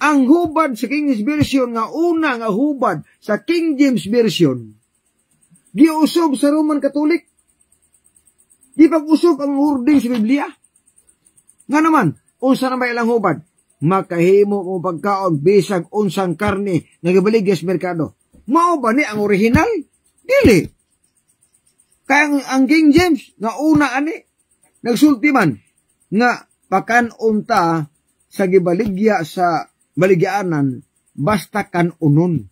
Ang hubad sa King James Version nga una nga hubad sa King James Version giusob sa Roman Catholic. Di pag-usob ang wording sa Biblia. Nga naman, unsa na may ilang hubad? Makahimo mo pagkaon bisag unsang karne nga gibaligya sa merkado. Mao ba ni ang original? Dili. Kaya ang King James, nga una ani, nagsulti man, nga pakanunta sa gibaligya sa baligyaanan, basta kanunon.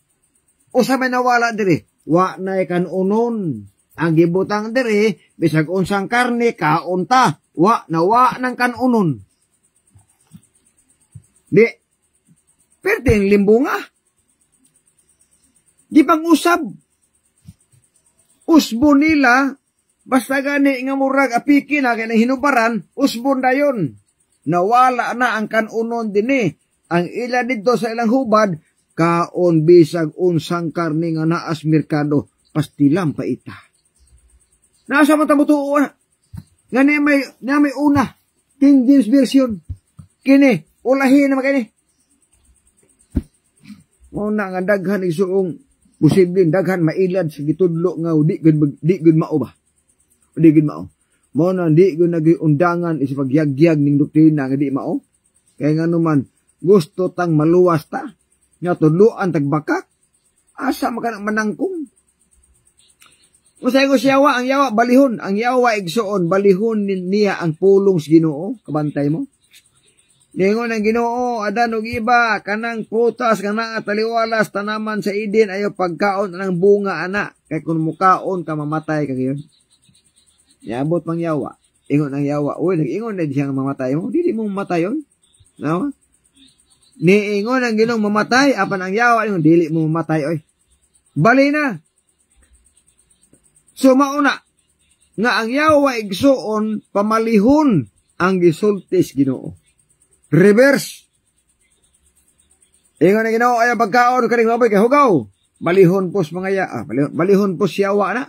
O sa may nawala diri, wa na kanunon. Ang gibutang diri, bisag unsang karne, kaunta, wa ng kanunon. Di, perting limbunga. Di pang usab. Usbon nila, basta gani nga murag apiki na kaya hinubaran, usbon na yun. Nawala na ang kanunon din eh. Ang ila dito sa ilang hubad, kaon bisag unsang karne nga naas merkado, pastilang paita. Nasa matamutuo na. Nga may una, King James Version. Kini, ulahin naman kini. Muna nga daghan isuong posibleng daghan mailad sa gitudlo nga di gud mao ba? Di gud mao. Muna di gud nagiundangan isa pagyagyag ning doktrina nga di mao. Kaya nga naman gusto tang maluwas ta nga tudloan tagbakak asa makanang manangkong. Usay ko siyawa, ang yawa balihon, ang yawa igsuon balihon niya ang pulong sa Ginoo, kabantay mo. Ningon ang Ginoo, adan og iba, kanang putas, kanang taliwalas, tanaman sa idin, ayo pagkaon ng bunga, ana. Kaya kung mukaon ka, mamatay ka ngayon. Yabot mang yawa. Ingon ang yawa, uy, nag-ingon na siyang mamatay mo. Dili mo mamatay yun. No? Niingon ang Ginoong mamatay, apan ang yawa, ingon, dili mo mamatay, oy. Bali na. So, mauna, nga ang yawa igsuon, pamalihon ang gisultis Ginoo. Reverse. Ingon na Ginoo ay pagkaon kaning baboy kay hugaw. Balihon pos mga balihon pos yawa na.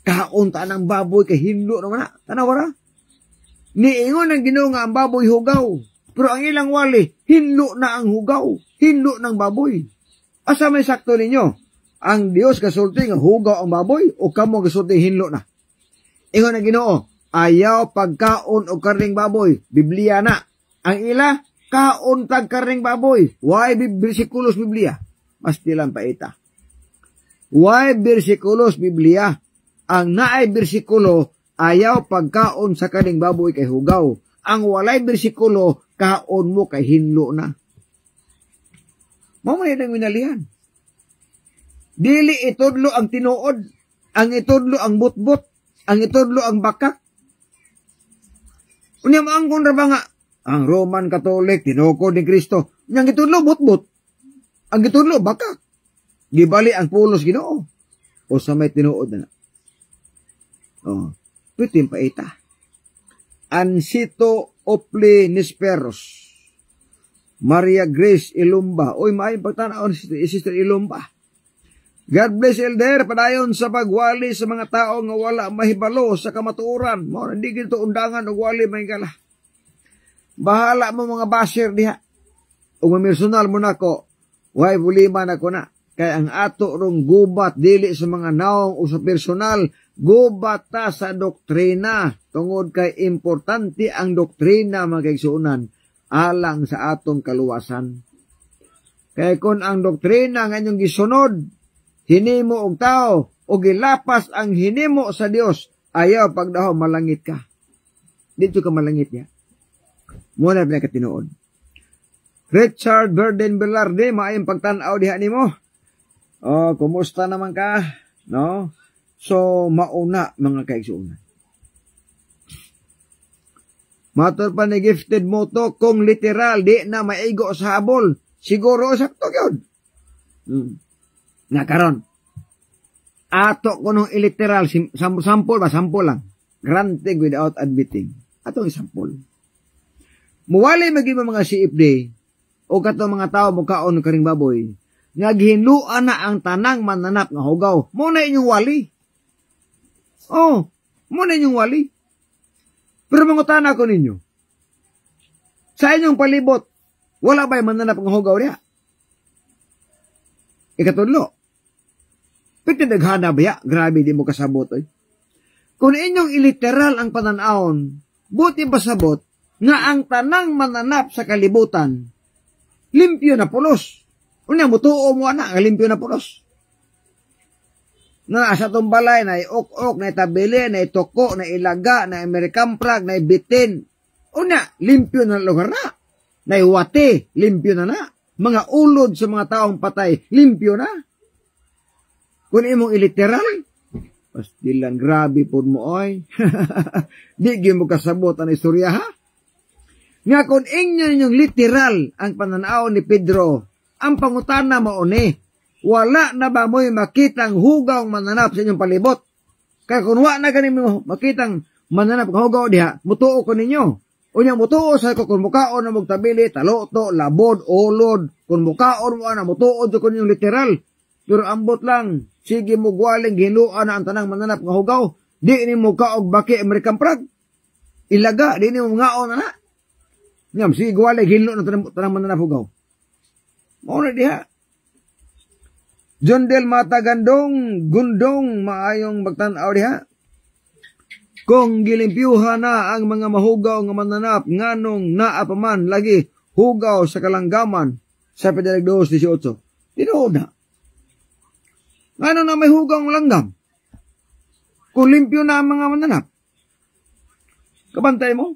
Kaon ta ng baboy kay hinlo naman na. Tanaw ra. Niingon ang Ginoo nga ang baboy hugaw. Pero ang ilang wali, hinlo na ang hugaw. Hinlo ng baboy. Asa may sakto ninyo? Ang Dios kasulti nga hugaw ang baboy o kamo kasulti hinlo na. Ingon ang Ginoo, ayaw pagkaon o karning baboy. Biblia na. Ang ila, kaon tag karning baboy. Why bersikulos Biblia? Basti lang paita. Why bersikulos Biblia? Ang naay bersikulo, ayaw pagkaon sa karning baboy kay hugaw. Ang walay bersikulo, kaon mo kay hinlo na. Mamaya nang minalihan. Dili itudlo ang tinuod, ang itudlo ang butbut, ang itudlo ang bakak. Unya maangkon ra ba nga, ang Roman Catholic, tinukod ni Kristo, yang itudlo butbut, ang itudlo bakak. Gibali ang pulos Ginoo. O sa may tinuod na. Oh, pitin pa ita. Ansito Opli Nisperos. Maria Grace Ilumba. Oy, may pagtanaon si Sister Ilumba. God bless Elder, padayon sa pagwali sa mga tao nga wala mahibalo sa kamatuoran. Mo hindi gito undangan og wali may gala. Bahala mo mga basher diha. Ug personal mo nako, way bulima nako na. Kay ang ato rong gubat dili sa mga naong o sa personal, gubat ta sa doktrina. Tungod kay importante ang doktrina mga kaigsuonan alang sa atong kaluwasan. Kay kun ang doktrina nga inyong gisunod, hinimo og tao o gilapas ang hinimo sa Dios, ayaw pagdaho malangit ka. Dito ka malangit niya. Muna na katinuod. Richard Burden Velarde, maayong pagtanaw diha nimo. Oh, kumusta naman ka? No? So, mauna mga kaigsuonan. Matur pa ni Gifted Moto, kung literal di na maigo sa habol, siguro sakto yun. Nga karon. Ato ko nung iliteral, sample ba? Sample lang. Granting without admitting. Atong isample. Muwali maging mga CFD, o kato mga tao mukaon karing baboy, nga gihinluan na ang tanang mananap nga hugaw. Muna inyong wali. Oh, muna inyong wali. Pero mangutana ko ninyo, sa inyong palibot, wala ba'y mananap nga hugaw niya? Ikatudlo. Pagtadaghana ba ya? Grabe di mo kasabot. Oy. Kung inyong iliteral ang pananawon, buti pasabot nga ang tanang mananap sa kalibutan, limpyo na pulos. Unya, mutuo mo na, nga limpyo na pulos. nga sa tumbalay na ok-ok, na tabili, na toko, na ilaga, na American flag, na bitin. Una, limpyo na lugar na. Na wate, limpyo na na. Mga ulod sa mga taong patay, limpyo na. Kung imong iliteral, pastilan, grabe po mo oy. Di mo kasabot ang istorya ha. Nga kung inyo yung literal ang pananaw ni Pedro, ang pangutana mo ni, wala na ba mo'y makitang hugaw mananap sa inyong palibot? Kaya kung wala na ganin mo makitang mananap ng hugaw diha, mutuo ko ninyo. Unyang mutuo sa ko kung mukaon na magtabili, taloto, labod, olod, kung mukaon mo na mutuo ko ninyong literal. Pero ambot lang, sige mo gwaling ginuan na ang tanang mananap ng hugaw, di ni mo kaog baki American flag. Ilaga, di ni mo ngaon na. Ngam, sige gwaling ginuan na tanang mananap hugaw. Mauna diha. John Del Mata Gandong, gundong, maayong magtanaw diha. Kung gilimpyuhan na ang mga mahugaw nga mananap, nganong naapaman lagi hugaw sa kalanggaman sa Pedalig 2:18. Tinuod na. Ngano na may hugaw ng langgam? Kung limpyo na ang mga mananap. Kabantay mo?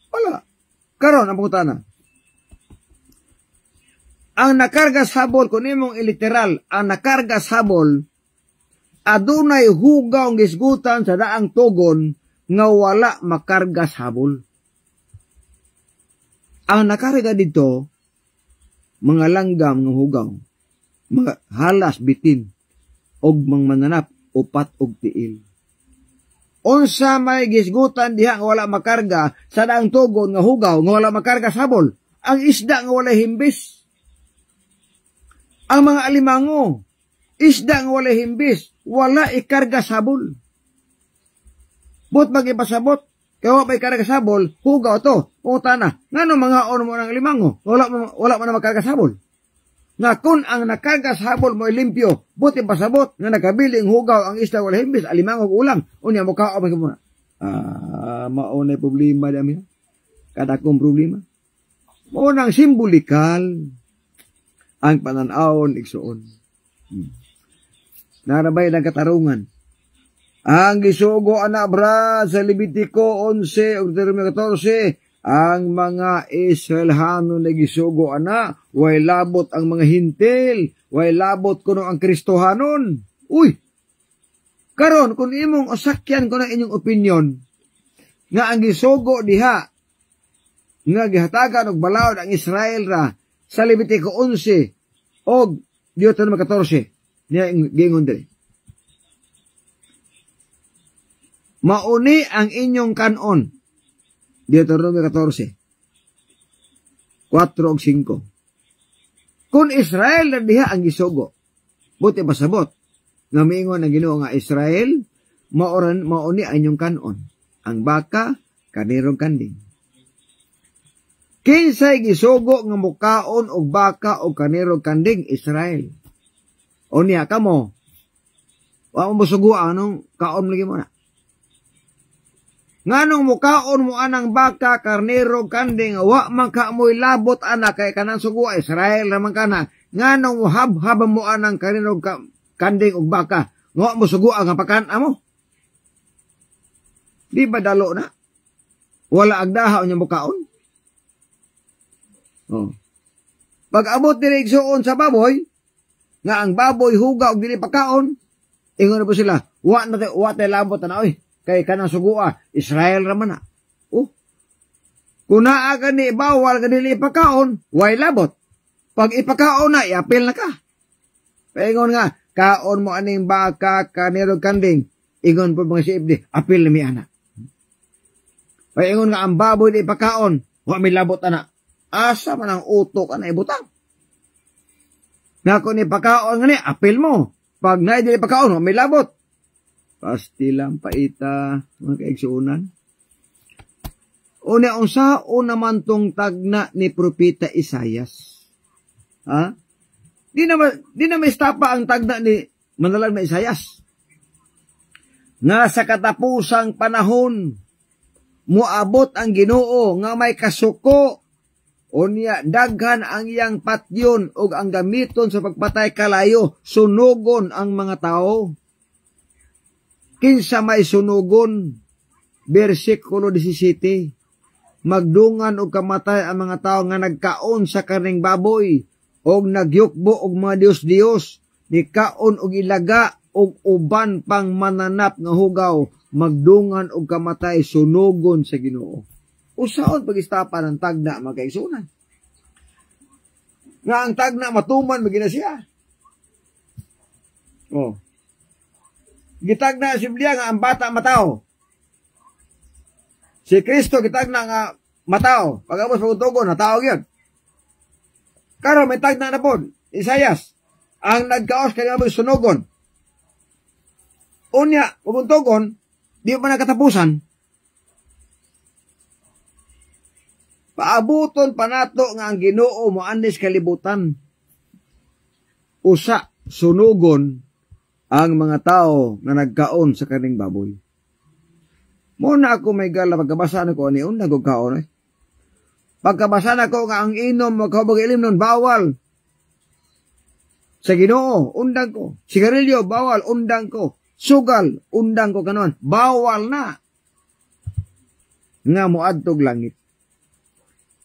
Wala. Karon ang pangutana. Ang nakargas habol, kung imong iliteral, ang nakargas habol, adunay hugaw ng gisgutan sa daang tugon nga wala makargas habol. Ang nakarga dito, mga langgam ng hugaw, mga halas bitin, og mang mananap, upat og tiil. Unsa may gisgutan diha nga wala makarga sa daang tugon nga hugaw nga wala makargas habol, ang isda nga wala himbis. Ang mga alimango, isda nga wala himbis, wala ikarga sabol. But magipasabot, kaya wala ikarga sabol, hugaw to, putana. Ngano mga ono mo ng alimango, wala man na makarga sabol. Nga kung ang nakarga sabol mo limpyo, buti pasabot, nga nakabiling hugaw ang isda wala himbis, alimango ulang, unya mo kao man muna. Maunay problema dami. Kada kong problema. Maunang simbolikal ang pananawon igsuon. Narabay ng katarungan. Ang gisugo anak bra sa Levitico 11 ug Deuteronomio 14, ang mga Israelhano na gisugo ana, way labot ang mga hintil, way labot kuno ang Kristohanon. Uy, karon kung imong osakyan ko na inyong opinion, nga ang gisugo diha, nga gihatagan og balawod ang Israel ra, sa Levitico 11 o Deuteronomio 14 niya gingon diri. Mauni ang inyong kanon. Deuteronomio 14 4 og 5. Kung Israel na diha ang gisugo, buti pasabot nga miingon ang Ginoo nga Israel, mauni ang inyong kanon. Ang baka, kanirong kanding. Kinsay gisugo nga mukaon og baka o kaniro kanding Israel. O niya kamo. Wa mo sugo anong kaon lagi mo na. Nganong mukaon mo anang baka, karnero, kanding, wa man ka mo'y labot anak kay kanang sugo Israel raman kana. Nganong hab mo anang karnero, kanding og baka, wa mo sugo ang pakan amo. Di ba dalo na? Wala agdaha unya mukaon. Oh. Pag abot diri igsuon sa baboy, nga ang baboy huga og dili pakaon, ingon na po sila, wa tay labot na oy, kay kanang sugua Israel ra man na. Oh. Kung naa ka ni bawal ka dili pakaon, way labot. Pag ipakaon na, iapil na ka. Paingon nga, kaon mo aning baka, kaniro, kanding, ingon po mga siibdi, apil na mi anak. Paingon nga, ang baboy di pakaon, wa may labot anak. Asa man ang utok na ibutang. Nga kung ipakaon nga ni, apil mo. Pag na hindi ipakaon, may labot. Pastilang paita, mga kaigsuunan. Una naman tong tagna ni Propeta Isayas. Ha? Di na may stapa ang tagna ni manalag na Isayas. Nga sa katapusang panahon, muabot ang Ginoo nga may kasuko, unya daghan ang iyang patyon ug ang gamiton sa pagpatay kalayo, sunugon ang mga tao. kinsa may sunugon, bersikulo 17, magdungan og kamatay ang mga tao nga nagkaon sa karning baboy, og nagyukbo og mga Dios-Dios, nikaon og ilaga, og uban pang mananap nga hugaw, magdungan og kamatay, sunugon sa Ginoo. Usaon pag-istapa ng tagna magkaigsunan. Nga ang tagna matuman magina siya. Oh. Gitagna si Biblia nga ang bata matao. Si Kristo gitagna nga matao. Pagabos pagutugon, natao gyud. Karon may tagna na pod, Isayas, ang nagkaos kay nga sunugon. Unya, paguntugon, di pa nakatapusan. Paabuton panato nga ang Ginoo moandis kalibutan. Usa, sunugon ang mga tao nga nagkaon sa kaning baboy. Muna ako may gala pagkabasa na ko ni unang kaon eh. Pagkabasa na ko nga ang inom magkahubog ilim nun bawal. Sa Ginoo, undang ko. Sigarilyo, bawal, undang ko. Sugal, undang ko kanon. Bawal na. Nga moadtog langit.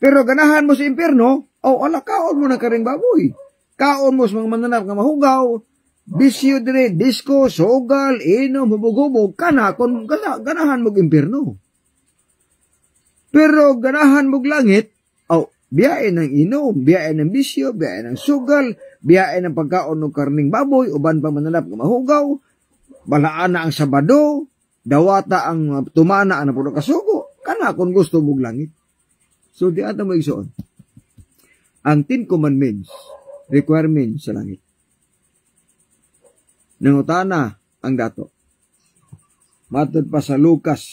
Pero ganahan mo sa impyerno, ala kaon mo ng karing baboy. Kaon mo sa mga mananap nga mahugaw, bisyo dire, disco, sugal, inom, hubog-hubog, kung ganahan mo impyerno. Pero ganahan mo langit, biyain ng inom, biyain ng bisyo, biyain ng sugal, biyain ng pagkaon ng karning baboy, uban pa mananap nga mahugaw, balaan na ang Sabado, dawata ang tumana ang napuno kasugo, kung gusto mo langit. So, di ata mo igsoon. Ang 10 commandments, requirements sa langit. Nangutana ang dato. Matod pa sa Lucas,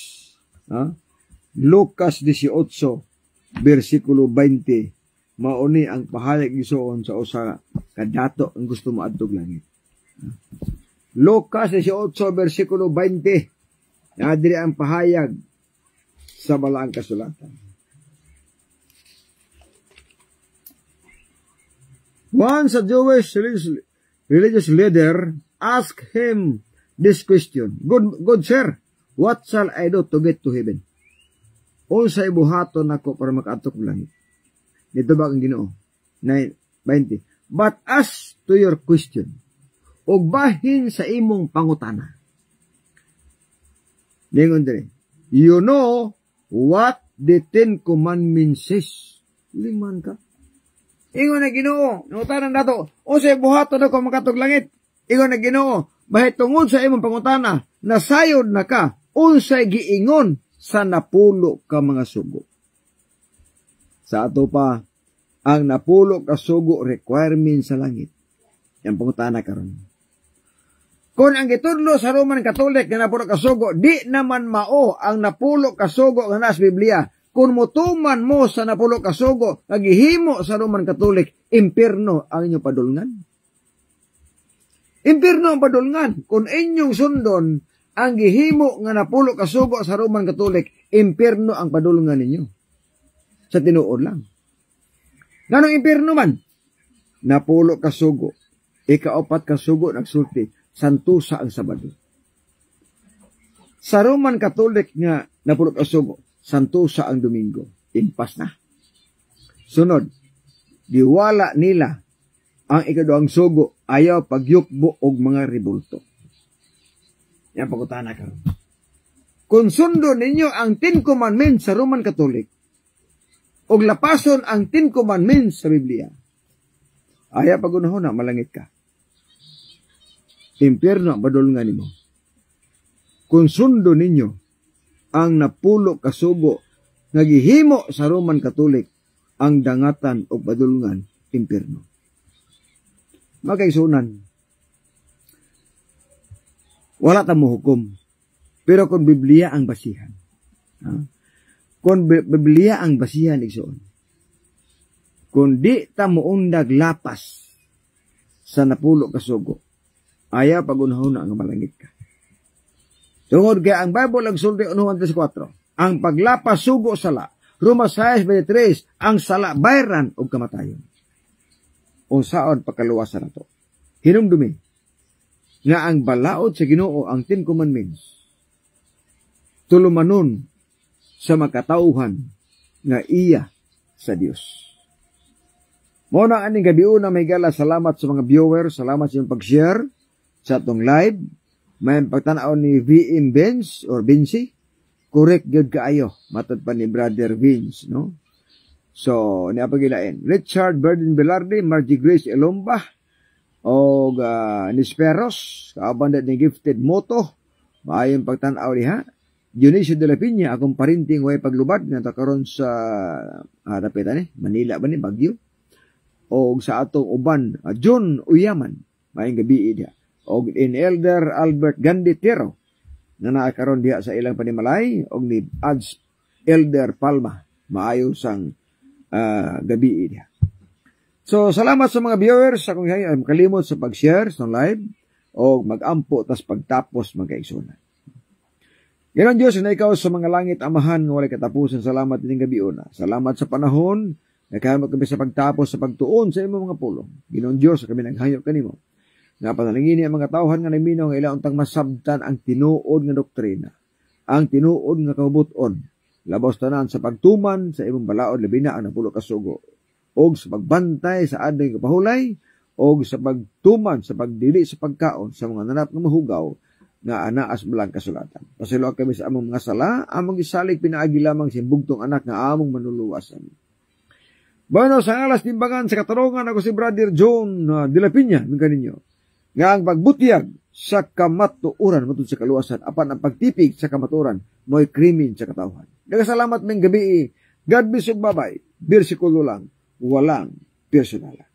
Lucas 18, versikulo 20, mauni ang pahayag igsoon sa usa ka dato ang gusto mo adtog langit. Lucas 18, versikulo 20, adiri ang pahayag sa balaang kasulatan. Once a Jewish religious leader asked him this question, Good sir, what shall I do to get to heaven? Unsay buhaton nako para makaadto og langit? Dito ba ang Ginoo? 20. But as to your question, og bahin sa imong pangutana. Lingon dire. You know what the 10 commandments says? Liman ka. Ingon na Ginoo, nangutanan nato, unsay buhaton ako makatog langit? Ingon na Ginoo, bahit tungod sa imong pangutana, nasayod na ka, unsay giingon sa napulo ka mga sugo. Sa ato pa, ang napulo ka sugo requirement sa langit. Yang pangutana karon. Kung ang gitudlo sa Roman Catholic na napulo ka sugo, di naman mao ang napulo ka sugo nga nasa Biblia. Kung mutuman mo sa napulo ka sugo, naghihimo sa Roman Catholic, impierno ang inyong padulngan. Impierno ang padulngan. Kung inyong sundon, ang gihimo nga napulo ka sugo sa Roman Catholic, impierno ang padulngan ninyo. Sa tinuod lang. Ganong impierno man? Napulo ka sugo. Ikaapat ka sugo nagsulti. Santusa ang Sabado. Sa Roman Catholic nga napulo ka sugo, santusa ang Domingo. Impas na. Sunod, diwala nila ang ikaduhang sugo, ayaw pagyukbo og mga rebulto. Yan pagutana ka. Kung sundo ninyo ang 10 commandments sa Roman Catholic, og lapason ang 10 commandments sa Biblia, ayaw pagunahon na malangit ka. Impierno ang padulngan nimo. Kung sundo ninyo ang napulo kasugo nagihimo sa Roman Catholic, ang dangatan o padulngan impierno. Magkaigsunan, wala ta mo hukom, pero kung Biblia ang basihan, kung Biblia ang basihan, igsoon, kung di ta muundag lapas sa napulo kasugo, ayaw pagunahon na ang malangit ka. Tungod kaya ang Bible ang sulti 1:4, ang paglapas sugo sala, Roma 6:23, ang sala bayran o kamatayon. Unsaon pagkaluwasan nato? Hinumdumi, nga ang balaod sa Ginoo ang 10 Commandments tulumanon sa makatauhan nga iya sa Dios. Muna aning gabiuna may gala, salamat sa mga viewers, salamat sa inyong pag-share sa atong live. May pagtanaw ni VM Benz or Benzi, correct gyud kaayo matod pa ni Brother Vince, no? So niya pagilain Richard Burden Velarde, Margie Grace Elomba og Nisperos kaaban ni Gifted Moto, maayong pagtanaw diha. Dionisio de la Piña, akong parinting way paglubad nga karon sa dapitan Manila ba ni Baguio, o sa atong uban John Uyaman, maayong gabi diha, og in Elder Albert Ganditero na naakaron diha sa ilang panimalay, og ni Ads Elder Palma, maayo sang gabi diha. So salamat sa mga viewers, akong kalimot sa pag-share sa live og mag-ampo tas pagtapos magkaigsunan. Ganon Diyos na ikaw sa mga langit, Amahan, nga walay katapusan. Salamat din gabi una. Salamat sa panahon na kami sa pagtapos sa pagtuon sa imong mga pulong. Ganon Diyos, kami naghayop kanimo. Nga panalangin ang mga tawhan nga naminaw nga ilang untang masabtan ang tinuod nga doktrina, ang tinuod nga kahubuton, labos tanan sa pagtuman sa imong balaod, labi na ang napulo ka sugo, og sa pagbantay sa adlaw nga pahulay, og sa pagtuman sa pagdili sa pagkaon sa mga nanap nga mahugaw nga anaas belang kasulatan. Pasilo kami sa among mga sala, among gisalig pinaagi lamang sa bugtong anak nga among manuluwasan. Bueno, sa alas timbangan sa katarungan, ako si Brother John de la Piña, mga kaninyo, nga ang pagbutiyag sa kamatuoran matod sa kaluwasan, apan ang pagtipig sa kamatuoran mo'y krimen sa katawhan. Nagasalamat ming gabi, God bless ug babay, bersikulo lang, walang personal.